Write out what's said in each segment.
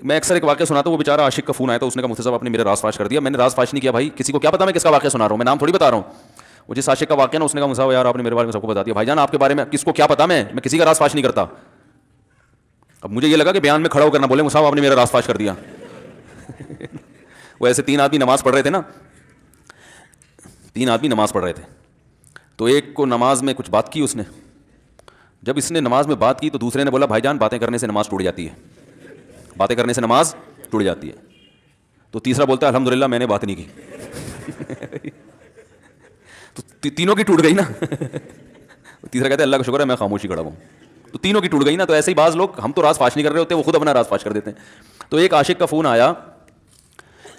میں اکثر ایک واقعہ سناتا ہوں, وہ بیچارہ عاشق کا فون آیا تھا, اس نے کہا مفتی صاحب آپ نے میرا راز فاش کر دیا. میں نے راز فاش نہیں کیا بھائی, کسی کو کیا پتا میں کس کا واقعہ سنا رہا ہوں, میں نام تھوڑی بتا رہا ہوں. وہ جس عاشق کا واقعہ نا, اس نے کہا مفتی صاحب یار آپ نے میرے بارے میں سب کو بتا دیا. بھائی جان آپ کے بارے میں کس کو کیا پتا, میں کسی کا راز فاش نہیں کرتا. اب مجھے یہ لگا کہ بیان میں کھڑا ہو کرنا بولے مفتی صاحب آپ نے میرا راز فاش کر دیا. وہ ایسے 3 آدمی نماز پڑھ رہے تھے نا, 3 آدمی نماز پڑھ رہے تھے, تو ایک کو نماز میں کچھ بات کی اس نے. جب اس نے نماز میں بات کی تو دوسرے نے بولا بھائی جان باتیں کرنے سے نماز ٹوٹ جاتی ہے, باتیں کرنے سے نماز ٹوٹ جاتی ہے. تو تیسرا بولتا ہے الحمدللہ میں نے بات نہیں کی. تو تینوں کی ٹوٹ گئی نا. تیسرا کہتا ہے اللہ کا شکر ہے میں خاموشی کھڑا ہوں. تو تینوں کی ٹوٹ گئی نا. تو ایسے ہی بعض لوگ, ہم تو راز فاش نہیں کر رہے ہوتے, وہ خود اپنا راز فاش کر دیتے ہیں. تو ایک عاشق کا فون آیا,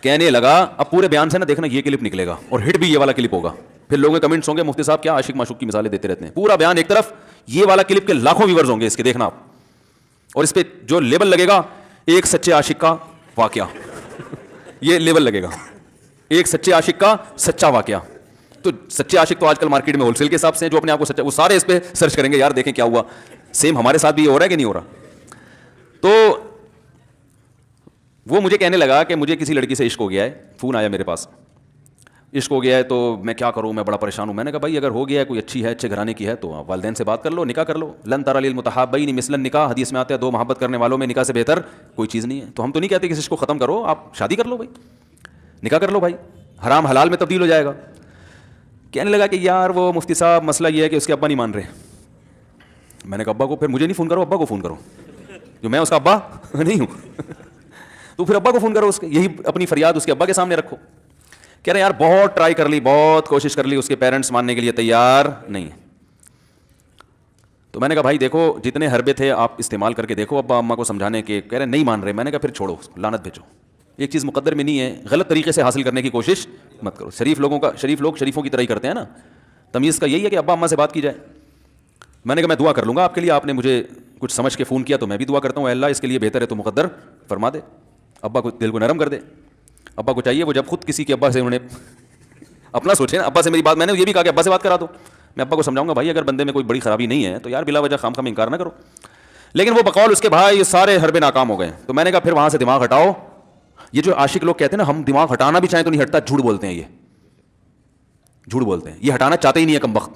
کہنے لگا اب پورے بیان سے نا دیکھنا یہ کلپ نکلے گا اور ہٹ بھی یہ والا کلپ ہوگا. پھر لوگوں کے کمنٹس ہوں گے مفتی صاحب کیا عاشق معشوق کی مثالیں دیتے رہتے ہیں. پورا بیان ایک طرف, یہ والا کلپ کے لاکھوں ویورز ہوں گے اس کے, دیکھنا آپ. اور اس پہ جو لیبل لگے گا ایک سچے عاشق کا واقعہ, یہ لیبل لگے گا ایک سچے عاشق کا سچا واقعہ. تو سچے عاشق تو آج کل مارکیٹ میں ہول سیل کے حساب سے جو اپنے آپ کو سچا, وہ سارے اس پہ سرچ کریں گے یار دیکھیں کیا ہوا. سیم ہمارے ساتھ بھی یہ ہو رہا ہے کہ نہیں ہو رہا. تو وہ مجھے کہنے لگا کہ مجھے کسی لڑکی سے عشق ہو گیا ہے, فون آیا میرے پاس, عشق ہو گیا ہے تو میں کیا کروں, میں بڑا پریشان ہوں. میں نے کہا بھائی اگر ہو گیا ہے, کوئی اچھی ہے, اچھے گھرانے کی ہے, تو والدین سے بات کر لو, نکاح کر لو. لن تری للمتحابین مثل النکاح, حدیث میں آتا ہے 2 محبت کرنے والوں میں نکاح سے بہتر کوئی چیز نہیں ہے. تو ہم تو نہیں کہتے کہ اس کو ختم کرو, آپ شادی کر لو بھائی, نکاح کر لو بھائی, حرام حلال میں تبدیل ہو جائے گا. کہنے لگا کہ یار وہ مفتی صاحب مسئلہ یہ ہے کہ اس کے ابا نہیں مان رہے. میں نے کہا ابا کو, پھر مجھے نہیں فون کرو, ابا کو فون کرو, جو میں اس کا ابا نہیں ہوں. تو پھر ابا کو فون کرو, اس کے یہی اپنی فریاد اس کے ابا کے سامنے رکھو. کہہ رہے یار بہت ٹرائی کر لی, بہت کوشش کر لی, اس کے پیرنٹس ماننے کے لیے تیار نہیں. تو میں نے کہا بھائی دیکھو جتنے حربے تھے آپ استعمال کر کے دیکھو ابا اماں کو سمجھانے کے. کہہ رہے نہیں مان رہے. میں نے کہا پھر چھوڑو, لعنت بھیجو. ایک چیز مقدر میں نہیں ہے, غلط طریقے سے حاصل کرنے کی کوشش مت کرو. شریف لوگ شریفوں کی طرح ہی کرتے ہیں نا. تمیز کا یہی ہے کہ ابا اماں سے بات کی جائے. میں نے کہا میں دعا کر لوں گا آپ کے لیے, آپ نے مجھے کچھ سمجھ کے فون کیا تو میں بھی دعا کرتا ہوں, اے اللہ اس کے لیے بہتر ہے تو مقدر فرما دے. ابا کو دل کو نرم کر دے. ابا کو چاہیے وہ جب خود کسی کے ابا سے انہوں نے اپنا سوچے نا, ابا سے میری بات, میں نے یہ بھی کہا کہ ابا سے بات کرا دو. میں ابا کو سمجھاؤں گا بھائی اگر بندے میں کوئی بڑی خرابی نہیں ہے تو یار بلا وجہ خام انکار نہ کرو. لیکن وہ بقول اس کے بھائی یہ سارے حربے ناکام ہو گئے. تو میں نے کہا پھر وہاں سے دماغ ہٹاؤ. یہ جو عاشق لوگ کہتے ہیں نا ہم دماغ ہٹانا بھی چاہیں تو نہیں ہٹتا, جھوٹ بولتے ہیں. یہ جھوٹ بولتے ہیں, یہ ہٹانا چاہتے ہی نہیں ہے کم وقت.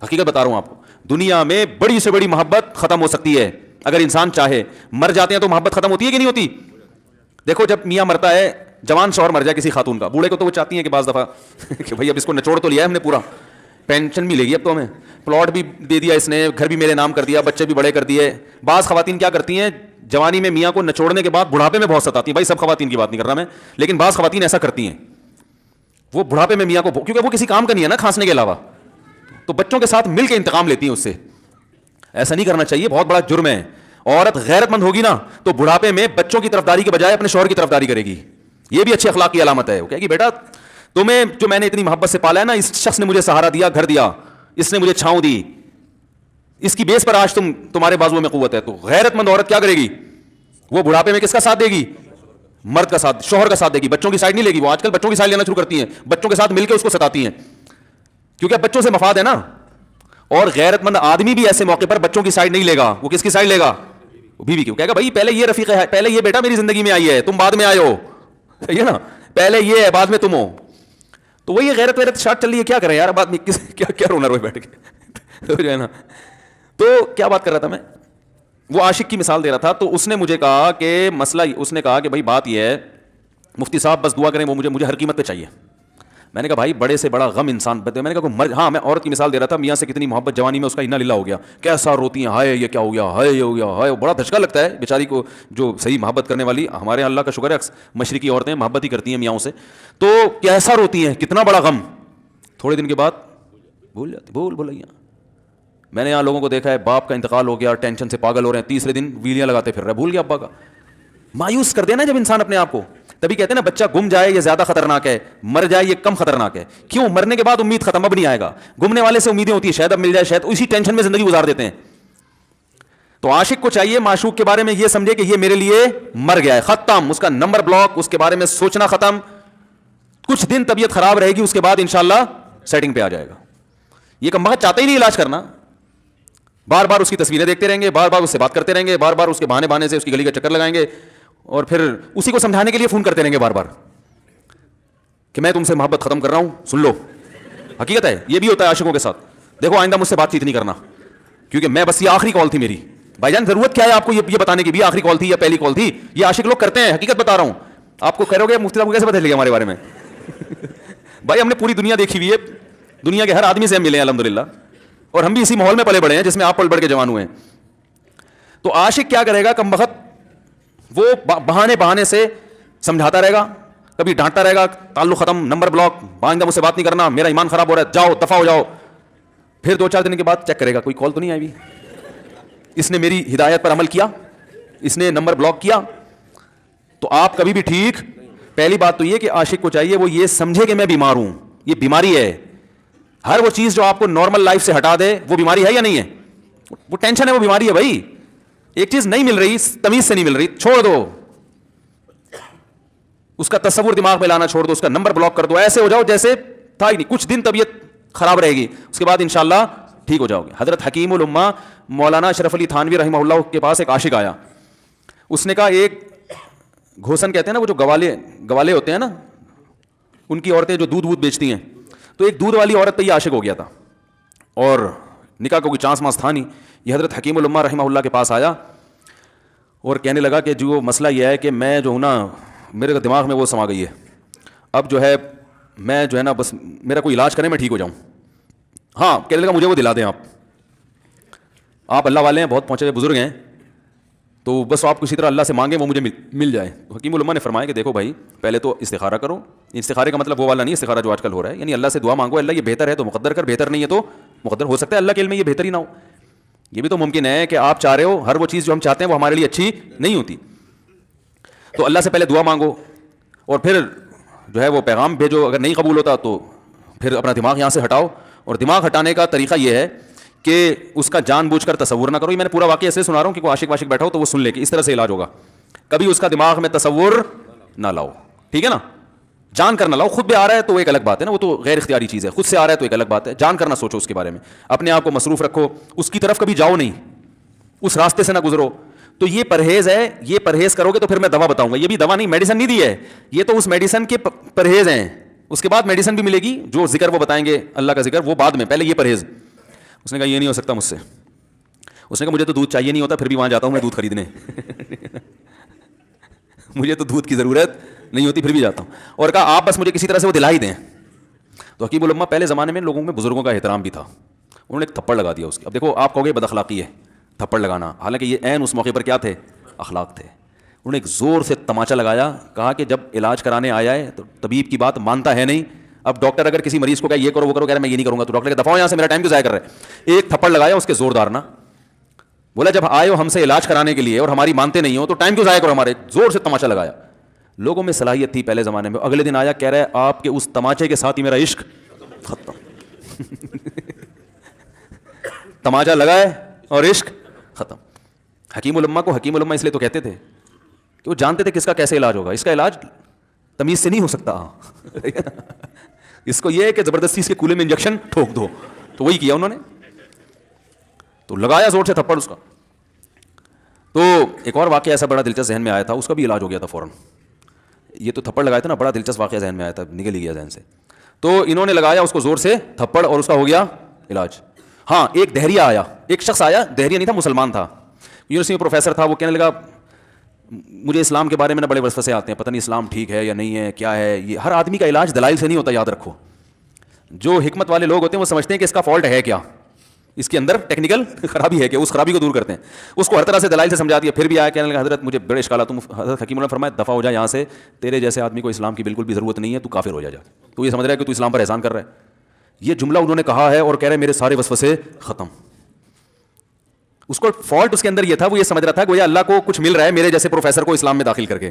حقیقت بتا رہا ہوں آپ کو, دنیا میں بڑی سے بڑی محبت ختم ہو سکتی ہے اگر انسان چاہے. مر جاتے ہیں تو محبت ختم ہوتی ہے کہ نہیں ہوتی. دیکھو جب میاں مرتا ہے, جوان شوہر مر جائے کسی خاتون کا, بوڑھے کو تو وہ چاہتی ہیں کہ بعض دفعہ کہ بھائی اب اس کو نچوڑ تو لیا ہے ہم نے, پورا پینشن ملے گی اب تو ہمیں, پلاٹ بھی دے دیا اس نے, گھر بھی میرے نام کر دیا, بچے بھی بڑے کر دیے. بعض خواتین کیا کرتی ہیں, جوانی میں میاں کو نچوڑنے کے بعد بڑھاپے میں بہت ستاتی ہیں. بھائی سب خواتین کی بات نہیں کر رہا میں, لیکن بعض خواتین ایسا کرتی ہیں, وہ بڑھاپے میں میاں کو, کیونکہ وہ کسی کام کا نہیں ہے نا کھانسنے کے علاوہ, تو بچوں کے ساتھ مل کے انتقام لیتی ہیں اس سے. ایسا نہیں کرنا چاہیے, بہت بڑا جرم ہے. عورت غیرت مند ہوگی نا تو بڑھاپے میں بچوں کی طرفداری کے بجائے اپنے شوہر کی طرفداری کرے گی. یہ بھی اچھی اخلاق کی علامت ہے. وہ کہے گی بیٹا تمہیں جو میں نے اتنی محبت سے پالا ہے نا, اس شخص نے مجھے سہارا دیا, گھر دیا, اس نے مجھے چھاؤں دی, اس کی بیس پر آج تمہارے بازو میں قوت ہے. تو غیرت مند عورت کیا کرے گی, وہ بڑھاپے میں کس کا ساتھ دے گی, مرد کا ساتھ, شوہر کا ساتھ دے گی. بچوں کی سائڈ نہیں لے گی. وہ آج کل بچوں کی سائڈ لینا شروع کرتی ہیں, بچوں کے ساتھ مل کے اس کو ستاتی ہیں, کیونکہ اب بچوں سے مفاد ہے نا. اور غیرت مند آدمی بھی ایسے موقع پر بچوں کی سائڈ نہیں لے گا. وہ کس کی سائڈ لے گا, بیوی کی. وہ کہے گا بھائی پہلے یہ رفیق ہے, پہلے یہ بیٹا میری زندگی میں آئی ہے, تم بعد میں آئے ہو, صحیح ہے نا, پہلے یہ ہے بعد میں تم ہو. تو وہی غیرت ویرت شارٹ چل رہی ہے, کیا کریں یار بعد میں کیا رونا روئے بیٹھ کے جو ہے نا. تو کیا بات کر رہا تھا میں, وہ عاشق کی مثال دے رہا تھا. تو اس نے مجھے کہا کہ مسئلہ, اس نے کہا کہ بھائی بات یہ ہے مفتی صاحب بس دعا کریں, وہ مجھے ہر قیمت پہ چاہیے. میں نے کہا بھائی بڑے سے بڑا غم انسان, میں نے کہا ہاں میں عورت کی مثال دے رہا تھا, میاں سے کتنی محبت جوانی میں اس کا انا للہ ہو گیا, کیسا روتی ہیں, ہائے یہ کیا ہو گیا, ہائے یہ ہو گیا, ہائے. بڑا دھچکا لگتا ہے بیچاری کو, جو صحیح محبت کرنے والی, ہمارے اللہ کا شکر ہے مشرقی عورتیں محبت ہی کرتی ہیں میاں سے, تو کیسا روتی ہیں, کتنا بڑا غم. تھوڑے دن کے بعد بھول جاتی, بھول. میں نے یہاں لوگوں کو دیکھا ہے باپ کا انتقال ہو گیا, ٹینشن سے پاگل ہو رہے ہیں, تیسرے دن ویلیاں لگاتے پھر رہے, بھول گیا ابا کا. مایوس کر دینا جب انسان اپنے آپ کو. تبھی کہتے ہیں نا بچہ گم جائے یہ زیادہ خطرناک ہے, مر جائے یہ کم خطرناک ہے. کیوں, مرنے کے بعد امید ختم, اب نہیں آئے گا. گمنے والے سے امیدیں ہوتی ہیں شاید اب مل جائے, شاید اسی ٹینشن میں زندگی گزار دیتے ہیں. تو عاشق کو چاہیے معشوق کے بارے میں یہ سمجھے کہ یہ میرے لیے مر گیا ہے, ختم, اس کا نمبر بلاک, اس کے بارے میں سوچنا ختم. کچھ دن طبیعت خراب رہے گی, اس کے بعد انشاءاللہ سیٹنگ پہ آ جائے گا. یہ کم بخت چاہتا ہی نہیں علاج کرنا, بار بار اس کی تصویریں دیکھتے رہیں گے, بار بار اس سے بات کرتے رہیں گے, بار بار اس کے بہانے سے اس کی گلی کا چکر لگائیں گے, اور پھر اسی کو سمجھانے کے لیے فون کرتے رہیں گے بار بار کہ میں تم سے محبت ختم کر رہا ہوں, سن لو. حقیقت ہے, یہ بھی ہوتا ہے عاشقوں کے ساتھ. دیکھو آئندہ مجھ سے بات چیت نہیں کرنا, کیونکہ میں بس یہ آخری کال تھی میری. بھائی جان ضرورت کیا ہے آپ کو یہ بتانے کی بھی آخری کال تھی یا پہلی کال تھی؟ یہ عاشق لوگ کرتے ہیں, حقیقت بتا رہا ہوں. آپ کو کہہ رہے ہو مفتی صاحب کو کیسے پتہ چل گیا ہمارے بارے میں؟ بھائی ہم نے پوری دنیا دیکھی ہوئی ہے, دنیا کے ہر آدمی سے ہم ملے ہیں الحمدللہ, اور ہم بھی اسی ماحول میں پلے بڑے ہیں جس میں آپ پل بڑھ کے جوان ہوئے ہیں. تو عاشق کیا کرے گا کم بخت, وہ بہانے سے سمجھاتا رہے گا, کبھی ڈانٹتا رہے گا, تعلق ختم, نمبر بلاک, آئندہ مجھ سے بات نہیں کرنا, میرا ایمان خراب ہو رہا ہے, جاؤ دفع ہو جاؤ. پھر 2-4 دن کے بعد چیک کرے گا کوئی کال تو نہیں آئی ہوئی, اس نے میری ہدایت پر عمل کیا, اس نے نمبر بلاک کیا. تو آپ کبھی بھی ٹھیک. پہلی بات تو یہ کہ عاشق کو چاہیے وہ یہ سمجھے کہ میں بیمار ہوں, یہ بیماری ہے. ہر وہ چیز جو آپ کو نارمل لائف سے ہٹا دے وہ بیماری ہے یا نہیں ہے؟ وہ ٹینشن ہے, وہ بیماری ہے بھائی. ایک چیز نہیں مل رہی, تمیز سے نہیں مل رہی, چھوڑ دو, اس کا تصور دماغ میں لانا چھوڑ دو, اس کا نمبر بلاک کر دو, ایسے ہو جاؤ جیسے تھا ہی نہیں. کچھ دن طبیعت خراب رہے گی, اس کے بعد انشاءاللہ ٹھیک ہو جاؤ گے. حضرت حکیم الامہ مولانا اشرف علی تھانوی رحمہ اللہ کے پاس ایک عاشق آیا. اس نے کہا ایک گھوسن کہتے ہیں نا, وہ جو گوالے ہوتے ہیں نا, ان کی عورتیں جو دودھ بیچتی ہیں, تو ایک دودھ والی عورت پہ یہ عاشق ہو گیا تھا, اور نکاح کو کوئی چانس ماس تھا نہیں. یہ حضرت حکیم الامہ رحمہ اللہ کے پاس آیا اور کہنے لگا کہ جو مسئلہ یہ ہے کہ میں جو ہوں نا, میرے دماغ میں وہ سما گئی ہے, اب جو ہے میں جو ہے نا بس میرا کوئی علاج کریں میں ٹھیک ہو جاؤں. ہاں کہنے لگا مجھے وہ دلا دیں, آپ اللہ والے ہیں, بہت پہنچے ہوئے بزرگ ہیں, تو بس آپ کسی طرح اللہ سے مانگیں وہ مجھے مل جائے. تو حکیم الامہ نے فرمایا کہ دیکھو بھائی, پہلے تو استخارہ کرو. استخارے کا مطلب وہ والا نہیں استخارہ جو آج کل ہو رہا ہے, یعنی اللہ سے دعا مانگو, اللہ یہ بہتر ہے تو مقدر کر, بہتر نہیں ہے تو مقدر. ہو سکتا ہے اللہ کے علم میں یہ بہتر ہی نہ ہو, یہ بھی تو ممکن ہے کہ آپ چاہ رہے ہو ہر وہ چیز جو ہم چاہتے ہیں وہ ہمارے لیے اچھی نہیں ہوتی. تو اللہ سے پہلے دعا مانگو, اور پھر جو ہے وہ پیغام بھیجو. اگر نہیں قبول ہوتا تو پھر اپنا دماغ یہاں سے ہٹاؤ. اور دماغ ہٹانے کا طریقہ یہ ہے کہ اس کا جان بوجھ کر تصور نہ کرو. یہ میں نے پورا واقعہ ایسے سنا رہا ہوں کہ کوئی عاشق واشق بیٹھا ہو تو وہ سن لے کہ اس طرح سے علاج ہوگا. کبھی اس کا دماغ میں تصور نہ لاؤ, ٹھیک ہے نا, جان کر نہ لاؤ. خود بھی آ رہا ہے تو ایک الگ بات ہے نا, وہ تو غیر اختیاری چیز ہے. خود سے آ رہا ہے تو ایک الگ بات ہے, جان کر نہ سوچو اس کے بارے میں, اپنے آپ کو مصروف رکھو, اس کی طرف کبھی جاؤ نہیں, اس راستے سے نہ گزرو. تو یہ پرہیز ہے, یہ پرہیز کرو گے تو پھر میں دوا بتاؤں گا. یہ بھی دوا نہیں, میڈیسن نہیں دی ہے, یہ تو اس میڈیسن کے پرہیز ہیں. اس کے بعد میڈیسن بھی ملے گی, جو ذکر وہ بتائیں گے اللہ کا ذکر وہ بعد میں, پہلے یہ پرہیز. اس نے کہا یہ نہیں ہو سکتا مجھ سے. اس نے کہا مجھے تو دودھ چاہیے نہیں ہوتا, پھر بھی وہاں جاتا ہوں میں دودھ خریدنے. مجھے تو دودھ کی ضرورت نہیں ہوتی, پھر بھی جاتا ہوں. اور کہا آپ بس مجھے کسی طرح سے وہ دلا ہی دیں. تو حکیم الامہ پہلے زمانے میں لوگوں میں بزرگوں کا احترام بھی تھا, انہوں نے ایک تھپڑ لگا دیا اس کی. اب دیکھو آپ کہو گے بد اخلاقی ہے تھپڑ لگانا, حالانکہ یہ عین اس موقع پر کیا تھے, اخلاق تھے. انہوں نے ایک زور سے تماچا لگایا, کہا کہ جب علاج کرانے آیا ہے تو طبیب کی بات مانتا ہے نہیں. اب ڈاکٹر اگر کسی مریض کو کہا یہ کرو وہ کرو, کہہ رہا میں یہ نہیں کروں گا, تو ڈاکٹر کہ دفعہ یہاں سے, میرا ٹائم کیوں ضائع کر رہے ہیں. ایک تھپڑ لگایا اس کے زوردار نا, بولا جب آئے ہو ہم سے علاج کرانے کے لیے اور ہماری مانتے نہیں ہو تو ٹائم کیوں ضائع کرو ہمارے. زور سے تماچا لگایا. لوگوں میں صلاحیت تھی پہلے زمانے میں. اگلے دن آیا کہہ رہا ہے آپ کے اس تماچے کے ساتھ ہی میرا عشق ختم. تماچا لگائے اور عشق ختم. حکیم الامہ کو حکیم الامہ اس لیے تو کہتے تھے کہ وہ جانتے تھے کہ اس کا کیسے علاج ہوگا. اس کا علاج تمیز سے نہیں ہو سکتا. اس کو یہ ہے کہ زبردستی اس کے کولے میں انجیکشن ٹھوک دو, تو وہی کیا انہوں نے. تو لگایا زور سے تھپڑ اس کا. تو ایک اور واقعہ ایسا بڑا دلچسپ ذہن میں آیا تھا, اس کا بھی علاج ہو گیا تھا فوراً. یہ تو تھپڑ لگایا تھا نا, بڑا دلچسپ واقعہ ذہن میں آیا تھا, نکل ہی گیا ذہن سے. تو انہوں نے لگایا اس کو زور سے تھپڑ اور اس کا ہو گیا علاج. ہاں ایک دہریہ آیا, ایک شخص آیا, دہریہ نہیں تھا, مسلمان تھا, یونیورسٹی میں پروفیسر تھا. وہ کہنے لگا مجھے اسلام کے بارے میں نا بڑے وسوسے آتے ہیں, پتہ نہیں اسلام ٹھیک ہے یا نہیں ہے, کیا ہے یہ. ہر آدمی کا علاج دلائل سے نہیں ہوتا, یاد رکھو. جو حکمت والے لوگ ہوتے ہیں وہ سمجھتے ہیں کہ اس کا فالٹ ہے کیا, اس کے اندر ٹیکنیکل خرابی ہے کہ اس خرابی کو دور کرتے ہیں. اس کو ہر طرح سے دلائل سے سمجھا دیا. پھر بھی آیا کہنے لگا حضرت مجھے بڑے اشکال. تم حضرت حکیم نے فرمایا دفع ہو جا یہاں سے, تیرے جیسے آدمی کو اسلام کی بالکل بھی ضرورت نہیں ہے, تو کافر ہو جا. تو یہ سمجھ رہا ہے کہ تو اسلام پر احسان کر رہا ہے. یہ جملہ انہوں نے کہا ہے اور کہہ رہے میرے سارے وسوسے ختم. اس کو فالٹ اس کے اندر یہ تھا, وہ یہ سمجھ رہا تھا کہ اللہ کو کچھ مل رہا ہے میرے جیسے پروفیسر کو اسلام میں داخل کر کے,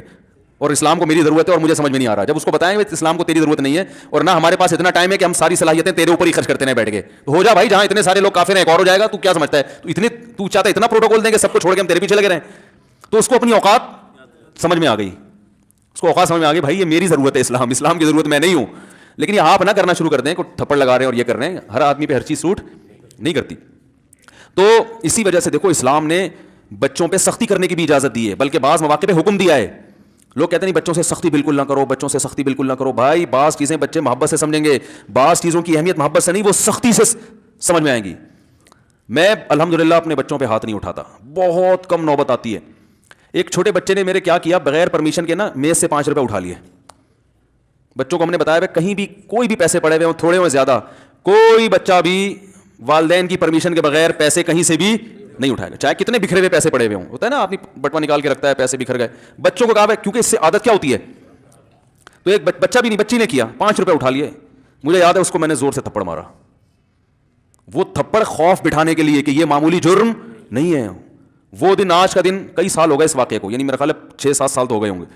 اور اسلام کو میری ضرورت ہے اور مجھے سمجھ میں نہیں آ رہا. جب اس کو بتائیں کہ اسلام کو تیری ضرورت نہیں ہے اور نہ ہمارے پاس اتنا ٹائم ہے کہ ہم ساری صلاحیتیں تیرے اوپر ہی خرچ کرتے ہیں بیٹھ کے, تو ہو جا بھائی, جہاں اتنے سارے لوگ کافر ہیں ایک اور ہو جائے گا. تو کیا سمجھتا ہے تو چاہتا ہے اتنا پروٹوکول دیں کہ سب کو چھوڑ کے ہم تیرے پیچھے لگے رہیں. تو اس کو اپنی اوقات سمجھ میں آ گئی, اس کو اوقات سمجھ میں آ گئی, بھائی یہ میری ضرورت ہے, اسلام کی ضرورت میں نہیں ہوں. لیکن یہ آپ نہ کرنا شروع کر دیں کہ تھپڑ لگا رہے ہیں اور یہ کر رہے ہیں. ہر آدمی پہ ہر چیز سوٹ نہیں کرتی. تو اسی وجہ سے دیکھو اسلام نے بچوں پہ سختی کرنے کی بھی اجازت دی ہے, بلکہ بعض مواقع پہ حکم دیا ہے لوگ کہتے ہیں بچوں سے سختی بالکل نہ کرو, بچوں سے سختی بالکل نہ کرو. بھائی بعض چیزیں بچے محبت سے سمجھیں گے, بعض چیزوں کی اہمیت محبت سے نہیں, وہ سختی سے سمجھ میں آئیں گی. میں الحمدللہ اپنے بچوں پہ ہاتھ نہیں اٹھاتا, بہت کم نوبت آتی ہے. ایک چھوٹے بچے نے میرے کیا کیا, بغیر پرمیشن کے نا میز سے 5 روپے اٹھا لیے. بچوں کو ہم نے بتایا کہیں بھی کوئی بھی پیسے پڑے ہوئے ہوں, تھوڑے ہوں زیادہ, کوئی بچہ بھی والدین کی پرمیشن کے بغیر پیسے کہیں سے بھی نہیں اٹھائے گا, چاہے کتنے بکھرے ہوئے پیسے پڑے ہوئے ہوں. ہوتا ہے نا آدمی بٹوا نکال کے رکھتا ہے, پیسے بکھر گئے. بچوں کو کہا ہے کیونکہ اس سے عادت کیا ہوتی ہے. تو ایک بچہ بھی نہیں, بچی نے کیا, 5 روپے اٹھا لیے. مجھے یاد ہے اس کو میں نے زور سے تھپڑ مارا. وہ تھپڑ خوف بٹھانے کے لیے کہ یہ معمولی جرم نہیں ہے. وہ دن آج کا دن کئی سال ہو گئے اس واقعے کو, یعنی میرا خیال ہے 6-7 سال تو ہو گئے ہوں گے.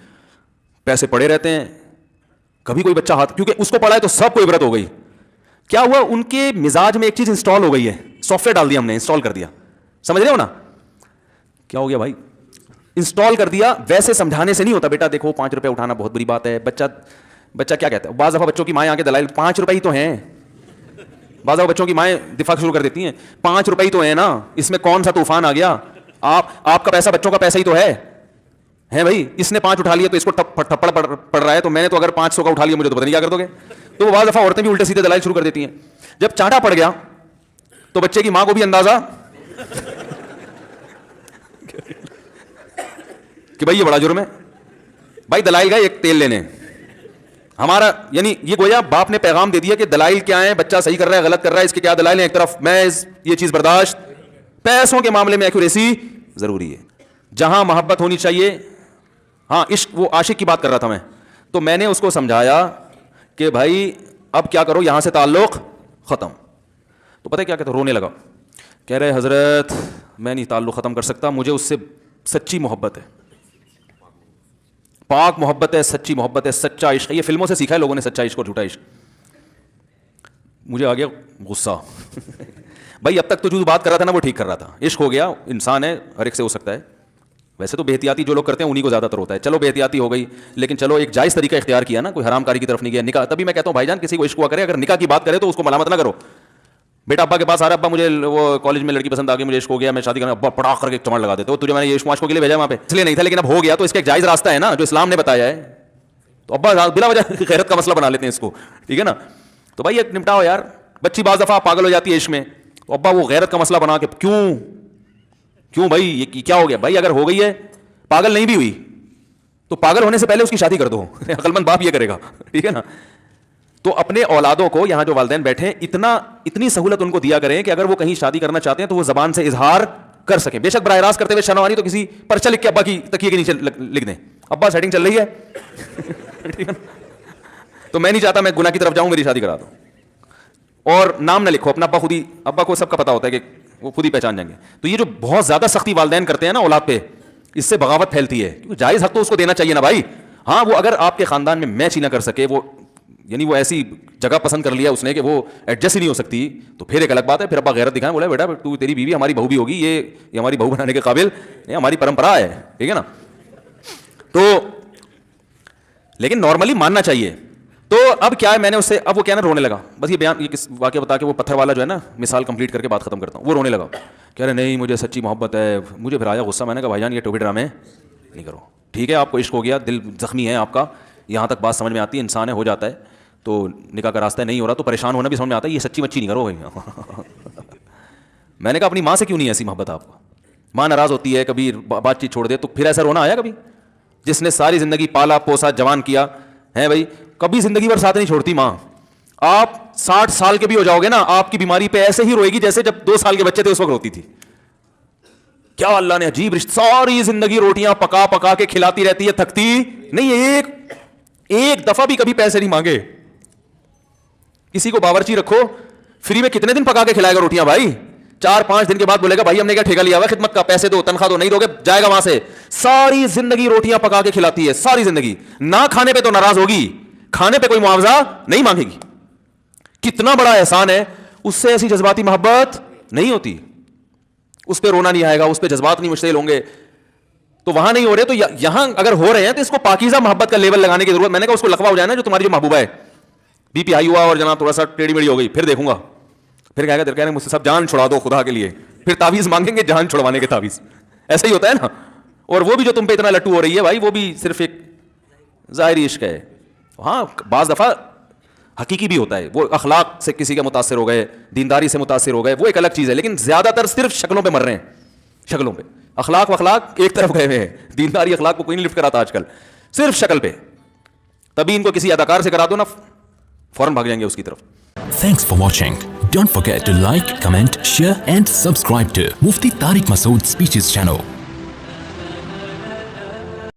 پیسے پڑے رہتے ہیں, کبھی کوئی بچہ ہاتھ, کیونکہ اس کو پڑا ہے تو سب کو عبرت ہو گئی. کیا ہوا, ان کے مزاج میں ایک چیز انسٹال ہو گئی ہے, سافٹ ویئر ڈال دیا ہم نے, انسٹال کر دیا. سمجھ رہے ہو نا کیا ہو گیا بھائی, انسٹال کر دیا. ویسے سمجھانے سے نہیں ہوتا بیٹا, دیکھو 5 روپے اٹھانا بہت بری بات ہے. بچہ کیا کہتا ہے, بعض دفعہ بچوں کی مائیں آ کے دلائل 5 روپے ہی تو ہیں. بعض دفعہ بچوں کی مائیں دفاع شروع کر دیتی ہیں, 5 روپے ہی تو ہیں نا, اس میں کون سا طوفان آ گیا. آپ کا پیسہ بچوں کا پیسہ ہی تو ہے بھائی. اس نے 5 اٹھا لیا تو اس کو تھپڑ پڑ رہا ہے, تو میں نے تو اگر 500 کا اٹھا لیا مجھے تو پتہ نہیں کیا کر دو گے. تو بعض دفعہ عورتیں بھی الٹے سیدھے دلائل شروع کر دیتی ہیں. جب چانٹا پڑ گیا تو بچے کی ماں کو بھی اندازہ کہ بھائی یہ بڑا جرم ہے. بھائی دلائل گئے ایک تیل لینے, ہمارا یعنی یہ گویا باپ نے پیغام دے دیا کہ دلائل کیا ہیں, بچہ صحیح کر رہا ہے غلط کر رہا ہے, اس کے کیا دلائل ہیں. ایک طرف محض یہ چیز برداشت, پیسوں کے معاملے میں ایکوریسی ضروری ہے. جہاں محبت ہونی چاہیے, ہاں عشق, وہ عاشق کی بات کر رہا تھا میں, تو میں نے اس کو سمجھایا کہ بھائی اب کیا کرو, یہاں سے تعلق ختم. تو پتہ ہے کیا کہتا, رونے لگا. کہہ رہے حضرت میں نہیں تعلق ختم کر سکتا, مجھے اس سے سچی محبت ہے, پاک محبت ہے, سچی محبت ہے, سچا عشق. یہ فلموں سے سیکھا ہے لوگوں نے, سچا عشق اور جھوٹا عشق. مجھے آ گیا غصہ. بھائی اب تک تو جو بات کر رہا تھا نا وہ ٹھیک کر رہا تھا, عشق ہو گیا, انسان ہے, ہر ایک سے ہو سکتا ہے. ویسے تو بے احتیاطی جو لوگ کرتے ہیں انہیں کو زیادہ تر ہوتا ہے. چلو بے احتیاطی ہو گئی, لیکن چلو ایک جائز طریقہ اختیار کیا نا, کوئی حرام کاری کی طرف نہیں گیا. نکاح, تبھی میں کہتا ہوں بھائی جان کسی کو عشق ہوا کرے, اگر نکاح کی بات کرے تو اس کو ملامت نہ کرو. بیٹا ابا کے پاس آ رہا ہے, ابا مجھے وہ کالج میں لڑکی پسند آ گئی, مجھے عشق ہو گیا, میں شادی کرنا, ابا پڑا کر کے چمڑ لگا دیتے ہو, تجھے میں نے یہ عشق معاشقوں کے لیے بھیجا وہاں پہ اس لیے نہیں تھا, لیکن اب ہو گیا تو اس کا ایک جائز راستہ ہے نا جو اسلام نے بتایا ہے. تو ابا بلا وجہ غیرت کا مسئلہ بنا لیتے ہیں اس کو, ٹھیک ہے نا. تو بھائی ایک نپٹاؤ یار. بچی بعض دفعہ پاگل ہو جاتی ہے عشق میں, تو ابا وہ غیرت کا مسئلہ بنا کے کیوں بھائی یہ کیا ہو گیا. بھائی اگر ہو گئی ہے, پاگل نہیں بھی ہوئی, تو پاگل ہونے سے پہلے اس کی شادی کر دو. عقل مند باپ یہ کرے گا, ٹھیک ہے نا. تو اپنے اولادوں کو, یہاں جو والدین بیٹھے ہیں, اتنی سہولت ان کو دیا کریں کہ اگر وہ کہیں شادی کرنا چاہتے ہیں تو وہ زبان سے اظہار کر سکیں. بے شک براہ راست کرتے ہوئے شرم آنی تو کسی پرچہ لکھ کے ابا کی تکیے کے نیچے لکھ دیں, ابا سیٹنگ چل رہی ہے. تو میں نہیں چاہتا میں گناہ کی طرف جاؤں, میری شادی کرا دو. اور نام نہ لکھو اپنا, ابا خود ہی, ابا کو سب کا پتا ہوتا ہے کہ وہ خود ہی پہچان جائیں گے. تو یہ جو بہت زیادہ سختی والدین کرتے ہیں نا اولاد پہ, اس سے بغاوت پھیلتی ہے. کیونکہ جائز حق تو اس کو دینا چاہیے نا بھائی. ہاں وہ اگر آپ کے خاندان میں میچ ہی نہ کر سکے, وہ یعنی وہ ایسی جگہ پسند کر لیا اس نے کہ وہ ایڈجسٹ ہی نہیں ہو سکتی, تو پھر ایک الگ بات ہے. پھر ابا غیرت دکھائیں, بولا بیٹا تو تیری بیوی ہماری بہو بھی ہوگی, یہ ہماری بہو بنانے کے قابل, یہ ہماری پرمپرا ہے, ٹھیک ہے نا. تو لیکن نارملی ماننا چاہیے. تو اب کیا ہے, میں نے اس سے, اب وہ کیا نا رونے لگا. بس یہ بیان, یہ کس واقعہ بتا کے وہ پتھر والا جو ہے نا مثال کمپلیٹ کر کے بات ختم کرتا ہوں. وہ رونے لگا, کہہ رہے نہیں مجھے سچی محبت ہے. مجھے پھر آیا غصہ, میں نے کہا بھائی جان یہ ٹوپی ڈرامے نہیں کرو. ٹھیک ہے آپ کو عشق ہو گیا, دل زخمی ہے آپ کا, یہاں تک بات سمجھ میں آتی ہے, انسان ہے, ہو جاتا ہے. تو نکاح کا راستہ نہیں ہو رہا تو پریشان ہونا بھی سمجھ میں آتا ہے, یہ سچی مچی نہیں کرو. میں نے کہا اپنی ماں سے کیوں نہیں ایسی محبت آپ کو. ماں ناراض ہوتی ہے, کبھی بات چیت چھوڑ دے, تو پھر ایسا رونا آیا کبھی؟ جس نے ساری زندگی پالا پوسا جوان کیا ہے بھائی, کبھی زندگی بھر ساتھ نہیں چھوڑتی ماں. آپ 60 سال کے بھی ہو جاؤ گے نا, آپ کی بیماری پہ ایسے ہی روئے گی جیسے جب 2 سال کے بچے تھے اس وقت روتی تھی. کیا اللہ نے عجیب رشتہ, ساری زندگی روٹیاں پکا پکا کے کھلاتی رہتی ہے, تھکتی نہیں, ایک دفعہ بھی کبھی پیسے نہیں مانگے. کسی کو باورچی رکھو, فری میں کتنے دن پکا کے کھلائے گا روٹیاں بھائی؟ 4-5 دن کے بعد بولے گا بھائی ہم نے کیا ٹھیکہ لیا ہوا خدمت کا, پیسے دو, تنخواہ دو, نہیں دو گے جائے گا وہاں سے. ساری زندگی روٹیاں پکا کے کھلاتی ہے, ساری زندگی. نہ کھانے پہ تو ناراض ہوگی, کھانے پہ کوئی معاوضہ نہیں مانگے گی. کتنا بڑا احسان ہے, اس سے ایسی جذباتی محبت نہیں ہوتی. اس پہ رونا نہیں آئے گا, اس پہ جذبات نہیں مشتعل ہوں گے. تو وہاں نہیں ہو رہے, تو یہاں اگر ہو رہے ہیں تو اس کو پاکیزہ محبت کا لیول لگانے کی ضرورت. میں نے کہا اس کو لقوہ ہو جائے نا جو تمہاری جو محبوبہ ہے, بی پی ہائی ہوا اور جناب تھوڑا سا ٹیڑھی میڑھی ہو گئی, پھر دیکھوں گا. پھر کہے گا کہہ رہے مجھ سے سب جان چھڑا دو خدا کے لیے, پھر تعویذ مانگیں گے جان چھڑوانے کے تعویذ. ایسا ہی ہوتا ہے نا. اور وہ بھی جو تم پہ اتنا لٹو ہو رہی ہے بھائی, وہ بھی صرف ایک ظاہری عشق ہے. ہاں بعض دفعہ حقیقی بھی ہوتا ہے, وہ اخلاق سے کسی کے متاثر ہو گئے, دینداری سے متاثر ہو گئے, وہ ایک الگ چیز ہے, لیکن زیادہ تر صرف شکلوں پہ مر رہے ہیں, شکلوں پہ. اخلاق ایک طرف گئے ہوئے ہیں, دینداری اخلاق کو کوئی نہیں لفٹ کراتا آج کل, صرف شکل پہ. تبھی ان کو کسی اداکار سے کرا دو نا, فوراً بھاگ جائیں گے اس کی طرف. Thanks for watching. Don't forget to like, comment, share and subscribe to Mufti Tariq Masood Speeches channel.